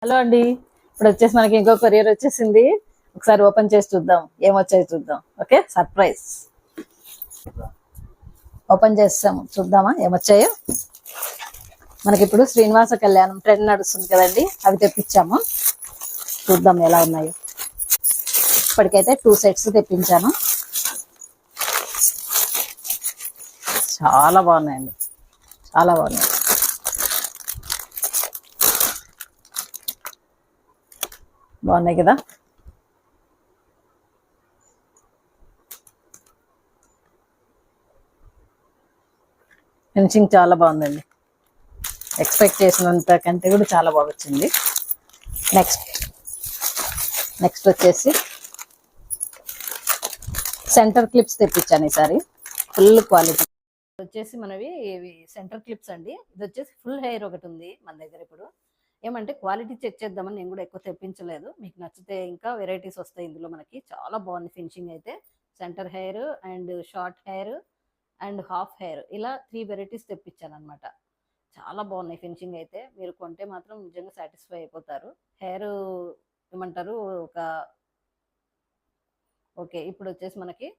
Hello అండి. ఇప్పుడు వచ్చేసి మనకి ఇంకో కొరియర్ వచ్చేసింది. ఒకసారి ఓపెన్ చేసి చూద్దాం ఏమొచ్చాయి చూద్దాం. Okay, surprise. ఓపెన్ చేస్తాము, చూద్దామా ఏమొచ్చాయో. మనకి ఇప్పుడు శ్రీనివాస కళ్యాణం ట్రెండ్ నడుస్తుంది కదండి, అవి తెప్పించాము. చూద్దాం ఎలా ఉన్నాయో. ఇప్పటికైతే 2 సెట్స్ తెప్పించాను. చాలా బాగున్నాయండి, చాలా బాగున్నాయి. బాగున్నాయి కదా. ఫినిషింగ్ చాలా బాగుందండి, ఎక్స్పెక్ట్ చేసినంత కంటే కూడా చాలా బాగా వచ్చింది. నెక్స్ట్ వచ్చేసి సెంటర్ క్లిప్స్ తెప్పించాను ఈసారి. ఫుల్ క్వాలిటీ వచ్చేసి మనవి ఇవి సెంటర్ క్లిప్స్ అండి. ఇది వచ్చేసి ఫుల్ హెయిర్ ఒకటి ఉంది మన దగ్గర. ఇప్పుడు ఏమంటే క్వాలిటీ చెక్ చేద్దామని నేను కూడా ఎక్కువ తెప్పించలేదు. మీకు నచ్చితే ఇంకా వెరైటీస్ వస్తాయి ఇందులో. మనకి చాలా బాగుంది ఫినిషింగ్ అయితే. Centre hair and short hair and half hair, ఇలా 3 వెరైటీస్ తెప్పించాను అనమాట. చాలా బాగున్నాయి ఫినిషింగ్ అయితే. మీరు కొంటే మాత్రం నిజంగా సాటిస్ఫై అయిపోతారు. హెయిర్ ఏమంటారు ఒక ఓకే. ఇప్పుడు వచ్చేసి మనకి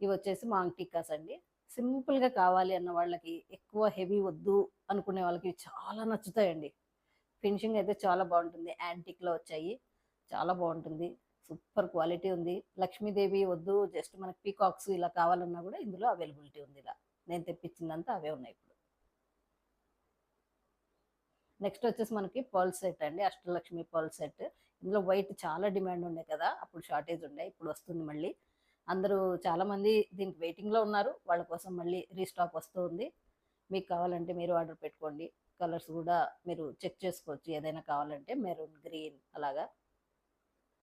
ఇవి వచ్చేసి మాంగ్ టిక్కాస్ అండి. సింపుల్గా కావాలి అన్న వాళ్ళకి, ఎక్కువ హెవీ వద్దు అనుకునే వాళ్ళకి చాలా నచ్చుతాయండి. ఫినిషింగ్ అయితే చాలా బాగుంటుంది. యాంటిక్లో వచ్చాయి, చాలా బాగుంటుంది. సూపర్ క్వాలిటీ ఉంది. లక్ష్మీదేవి వద్దు, జస్ట్ మనకి పీకాక్స్ ఇలా కావాలన్నా కూడా ఇందులో అవైలబిలిటీ ఉంది. ఇలా నేను తెప్పించిందంతా అవే ఉన్నాయి ఇప్పుడు. నెక్స్ట్ వచ్చేసి మనకి పర్ల్ సెట్ అండి, అష్టలక్ష్మి పర్ల్ సెట్. ఇందులో వైట్ చాలా డిమాండ్ ఉండే కదా, అప్పుడు షార్టేజ్ ఉండే, ఇప్పుడు వస్తుంది మళ్ళీ. అందరూ చాలామంది దీనికి వెయిటింగ్లో ఉన్నారు. వాళ్ళ కోసం మళ్ళీ రీస్టాక్ వస్తూ ఉంది. మీకు కావాలంటే మీరు ఆర్డర్ పెట్టుకోండి. కలర్స్ కూడా మీరు చెక్ చేసుకోవచ్చు, ఏదైనా కావాలంటే మెరూన్, గ్రీన్ అలాగా